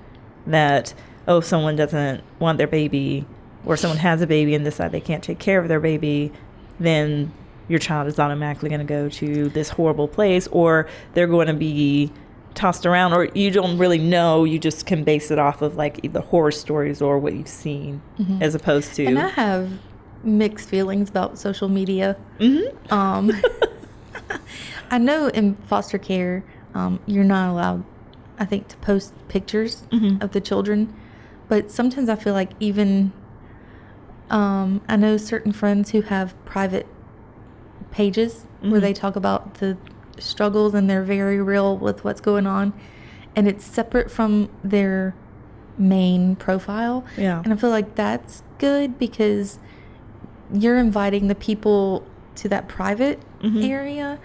Speaker 2: that, oh, if someone doesn't want their baby, or someone has a baby and decide they can't take care of their baby, then your child is automatically going to go to this horrible place, or they're going to be tossed around, or you don't really know. You just can base it off of like either horror stories or what you've seen, as opposed to.
Speaker 3: And I have mixed feelings about social media. I know in foster care, you're not allowed I think, to post pictures of the children. But sometimes I feel like even, I know certain friends who have private pages where they talk about the struggles, and they're very real with what's going on. And it's separate from their main profile.
Speaker 2: Yeah.
Speaker 3: And I feel like that's good because you're inviting the people to that private area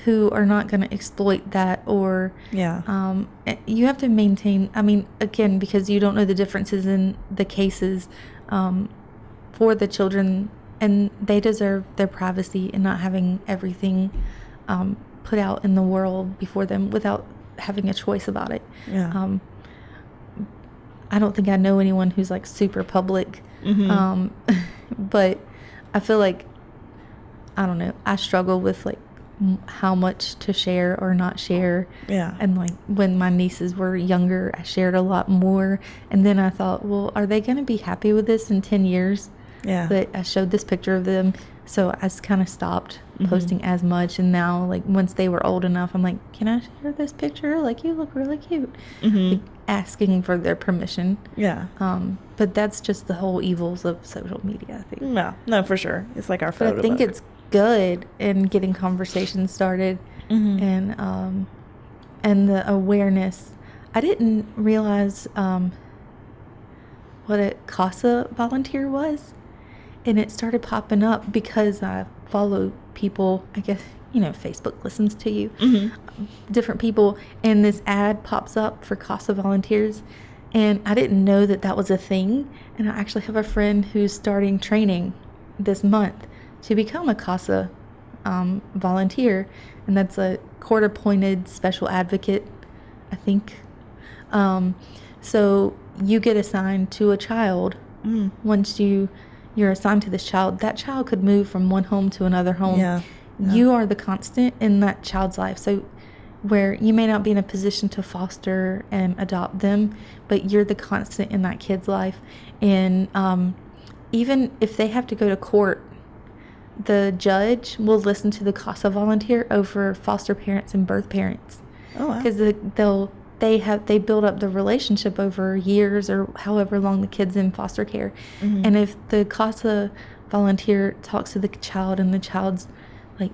Speaker 3: who are not going to exploit that, or you have to maintain, I mean, again, because you don't know the differences in the cases for the children, and they deserve their privacy and not having everything put out in the world before them without having a choice about it.
Speaker 2: Yeah.
Speaker 3: I don't think I know anyone who's like super public, but I feel like, I don't know, I struggle with like how much to share or not share.
Speaker 2: Yeah.
Speaker 3: And like when my nieces were younger, I shared a lot more, and then I thought, well, are they going to be happy with this in 10 years?
Speaker 2: Yeah.
Speaker 3: That I showed this picture of them. So I just kind of stopped posting as much. And now, like, once they were old enough, I'm like, can I share this picture? Like, you look really cute. Like, asking for their permission.
Speaker 2: Yeah.
Speaker 3: But that's just the whole evils of social media, I think.
Speaker 2: No, for sure. It's like our photo
Speaker 3: But I think
Speaker 2: book.
Speaker 3: it's good in getting conversations started, and the awareness. I didn't realize what a CASA volunteer was. And it started popping up because I follow people, I guess, Facebook listens to you, different people, and this ad pops up for CASA volunteers. And I didn't know that that was a thing. And I actually have a friend who's starting training this month to become a CASA volunteer. And that's a court-appointed special advocate, I think. So you get assigned to a child. Once you're assigned to this child, that child could move from one home to another home.
Speaker 2: Yeah.
Speaker 3: You are the constant in that child's life. So where you may not be in a position to foster and adopt them, but you're the constant in that kid's life. And even if they have to go to court, the judge will listen to the CASA volunteer over foster parents and birth parents.
Speaker 2: Oh, wow.
Speaker 3: Because they build up the relationship over years or however long the kid's in foster care. And if the CASA volunteer talks to the child and the child's like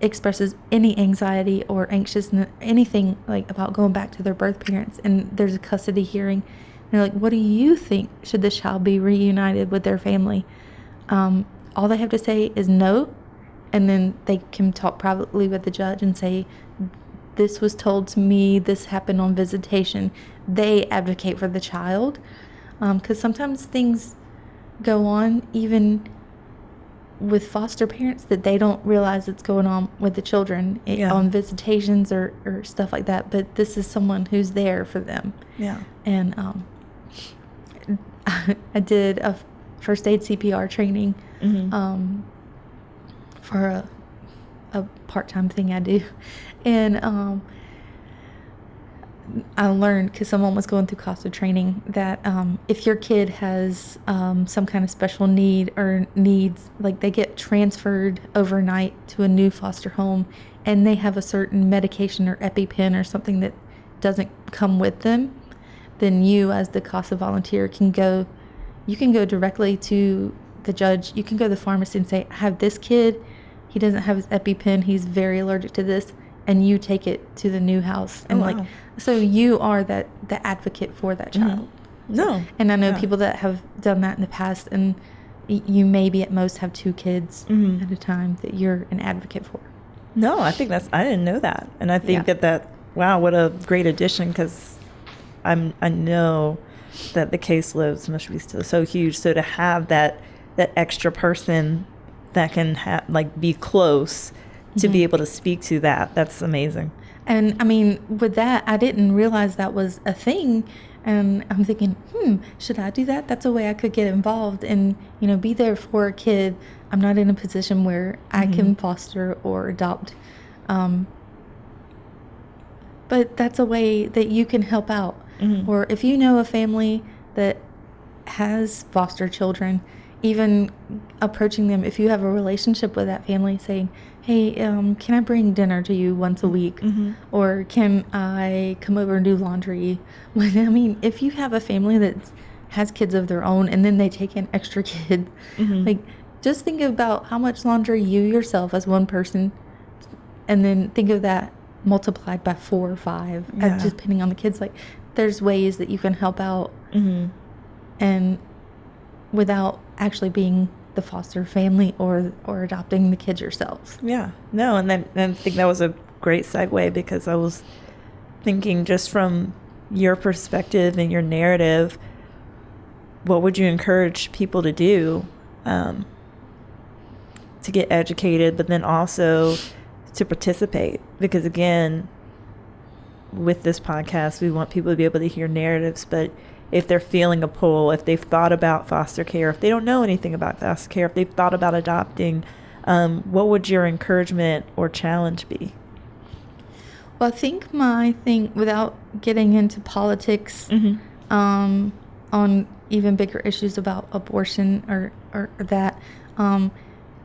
Speaker 3: expresses any anxiety or anxiousness, anything like about going back to their birth parents, and there's a custody hearing, they're like, what do you think? Should this child be reunited with their family? All they have to say is no, and then they can talk privately with the judge and say, this was told to me, this happened on visitation. They advocate for the child, because sometimes things go on even with foster parents that they don't realize it's going on with the children on visitations or stuff like that. But this is someone who's there for them.
Speaker 2: Yeah.
Speaker 3: And I did a first aid CPR training for a part-time thing I do. And I learned, because someone was going through CASA training, that if your kid has some kind of special need or needs, like they get transferred overnight to a new foster home and they have a certain medication or EpiPen or something that doesn't come with them, then you as the CASA volunteer can go directly to the judge. You can go to the pharmacy and say, I have this kid, he doesn't have his EpiPen, he's very allergic to this, and you take it to the new house. And so you are the advocate for that child.
Speaker 2: No.
Speaker 3: And I know people that have done that in the past, and you maybe at most have 2 kids at a time that you're an advocate for.
Speaker 2: No, I think I didn't know that. And I think that wow, what a great addition, because I know that the caseloads must be so huge. So to have that extra person that can be close to be able to speak to that's amazing.
Speaker 3: And I mean, with that, I didn't realize that was a thing. And I'm thinking, should I do that? That's a way I could get involved and, be there for a kid. I'm not in a position where I can foster or adopt. But that's a way that you can help out. Or if you know a family that has foster children, even approaching them, if you have a relationship with that family, saying, hey, can I bring dinner to you once a week?
Speaker 2: Mm-hmm.
Speaker 3: Or can I come over and do laundry? But, I mean, if you have a family that has kids of their own and then they take an extra kid,
Speaker 2: Mm-hmm.
Speaker 3: like, just think about how much laundry you yourself as one person, and then think of that multiplied by 4 or 5,
Speaker 2: Yeah.
Speaker 3: just depending on the kids. Like, there's ways that you can help out,
Speaker 2: Mm-hmm.
Speaker 3: and without actually being the foster family or adopting the kids yourselves.
Speaker 2: Yeah, no, and I think that was a great segue, because I was thinking, just from your perspective and your narrative, what would you encourage people to do to get educated, but then also to participate? Because again, with this podcast, we want people to be able to hear narratives, but if they're feeling a pull, if they've thought about foster care, if they don't know anything about foster care, if they've thought about adopting, what would your encouragement or challenge be?
Speaker 3: Well, I think my thing, without getting into politics,
Speaker 2: Mm-hmm.
Speaker 3: On even bigger issues about abortion or that,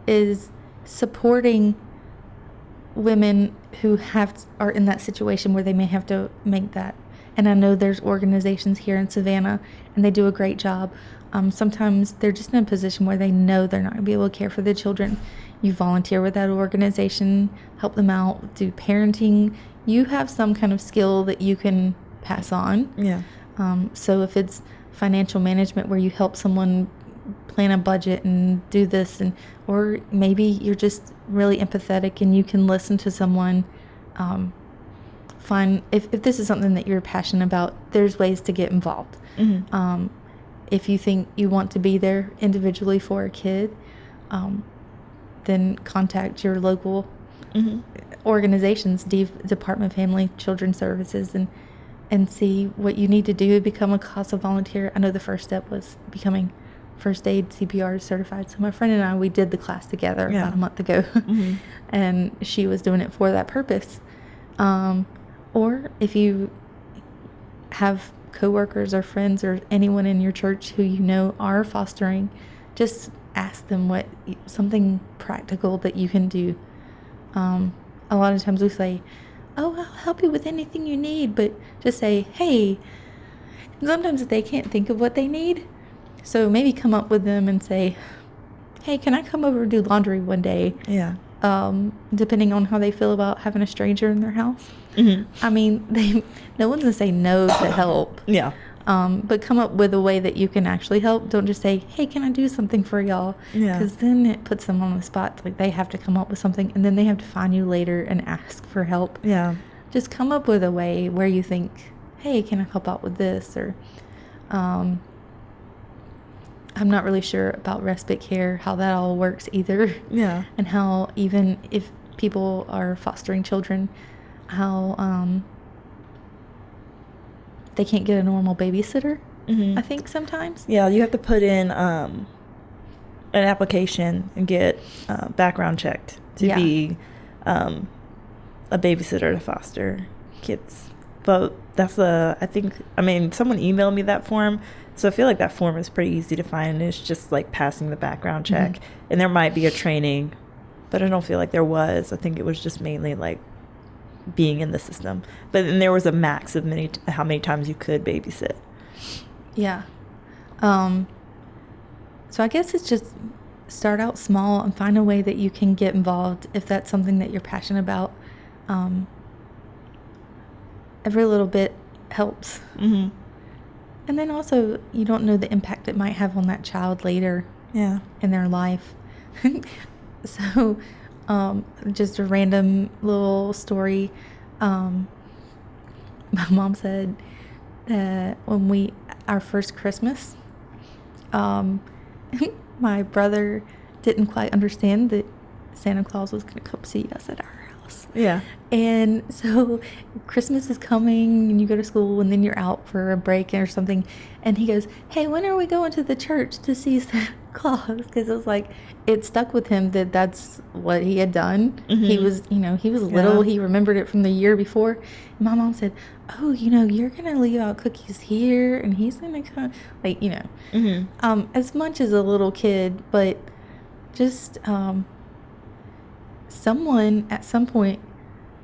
Speaker 3: is supporting women who are in that situation where they may have to make that. And I know there's organizations here in Savannah, and they do a great job. Sometimes they're just in a position where they know they're not going to be able to care for the children. You volunteer with that organization, help them out, do parenting. You have some kind of skill that you can pass on.
Speaker 2: Yeah.
Speaker 3: So if it's financial management, where you help someone plan a budget and do this, or maybe you're just really empathetic and you can listen to someone, find if this is something that you're passionate about, there's ways to get involved.
Speaker 2: Mm-hmm.
Speaker 3: If you think you want to be there individually for a kid, then contact your local
Speaker 2: Mm-hmm.
Speaker 3: organizations, Department of Family Children Services, and see what you need to do to become a CASA volunteer. I know the first step was becoming first aid CPR certified. So my friend and I, we did the class together about a month ago.
Speaker 2: Mm-hmm.
Speaker 3: And she was doing it for that purpose. Or if you have coworkers or friends or anyone in your church who you know are fostering, just ask them something practical that you can do. A lot of times we say, oh, I'll help you with anything you need, but just say, hey. And sometimes they can't think of what they need, so maybe come up with them and say, hey, can I come over and do laundry one day?
Speaker 2: Yeah.
Speaker 3: Depending on how they feel about having a stranger in their house.
Speaker 2: Mm-hmm.
Speaker 3: I mean, no one's gonna say no to help.
Speaker 2: Yeah.
Speaker 3: But come up with a way that you can actually help. Don't just say, hey, can I do something for y'all?
Speaker 2: Yeah.
Speaker 3: Because then it puts them on the spot. Like, they have to come up with something, and then they have to find you later and ask for help.
Speaker 2: Yeah.
Speaker 3: Just come up with a way where you think, hey, can I help out with this? Or I'm not really sure about respite care, how that all works either.
Speaker 2: Yeah.
Speaker 3: And how, even if people are fostering children, how they can't get a normal babysitter,
Speaker 2: Mm-hmm.
Speaker 3: I think sometimes.
Speaker 2: Yeah, you have to put in an application and get background checked to be a babysitter to foster kids. But someone emailed me that form, so I feel like that form is pretty easy to find. It's just like passing the background check,
Speaker 3: Mm-hmm.
Speaker 2: and there might be a training, but I don't feel like there was. I think it was just mainly like being in the system. But then there was a max of how many times you could babysit.
Speaker 3: Yeah. So I guess it's just start out small and find a way that you can get involved if that's something that you're passionate about. Every little bit helps.
Speaker 2: Mm-hmm.
Speaker 3: And then also, you don't know the impact it might have on that child later
Speaker 2: Yeah.
Speaker 3: in their life. So, just a random little story. My mom said that when our first Christmas, my brother didn't quite understand that Santa Claus was going to come see us at our house.
Speaker 2: Yeah.
Speaker 3: And so Christmas is coming and you go to school and then you're out for a break or something. And he goes, hey, when are we going to the church to see Santa Claus? Because it was like, it stuck with him that that's what he had done.
Speaker 2: Mm-hmm.
Speaker 3: He was little.
Speaker 2: Yeah.
Speaker 3: He remembered it from the year before. And my mom said, oh, you're going to leave out cookies here and he's going to come. Like,
Speaker 2: Mm-hmm.
Speaker 3: As much as a little kid, but just someone at some point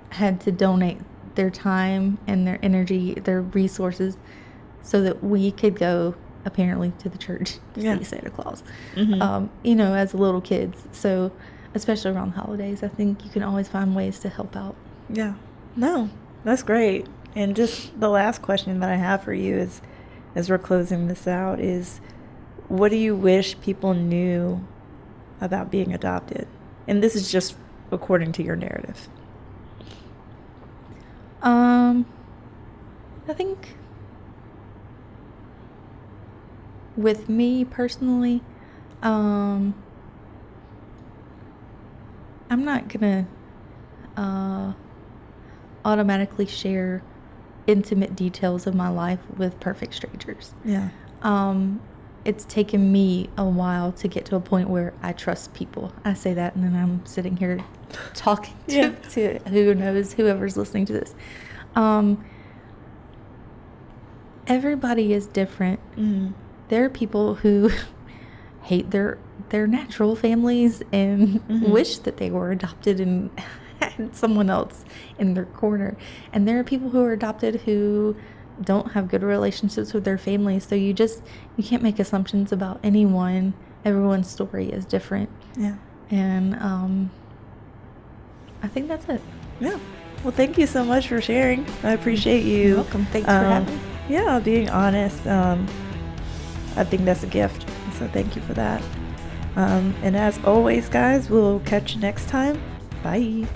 Speaker 3: had to donate their time and their energy, their resources, so that we could go apparently to the church to see Santa Claus, as little kids. So especially around the holidays, I think you can always find ways to help out.
Speaker 2: Yeah. No, that's great. And just the last question that I have for you is, as we're closing this out, is what do you wish people knew about being adopted? And this is just according to your narrative.
Speaker 3: I think with me personally, I'm not gonna automatically share intimate details of my life with perfect strangers.
Speaker 2: Yeah.
Speaker 3: It's taken me a while to get to a point where I trust people. I say that, and then I'm sitting here talking to who knows, whoever's listening to this. Everybody is different. There are people who hate their natural families and wish that they were adopted and had someone else in their corner. And there are people who are adopted who don't have good relationships with their families. So you can't make assumptions about anyone. Everyone's story is different.
Speaker 2: Yeah.
Speaker 3: And I think that's it.
Speaker 2: Yeah. Well, thank you so much for sharing. I appreciate you.
Speaker 3: You're welcome. Thanks for having me.
Speaker 2: Yeah, being honest. I think that's a gift. So thank you for that. And as always, guys, we'll catch you next time. Bye.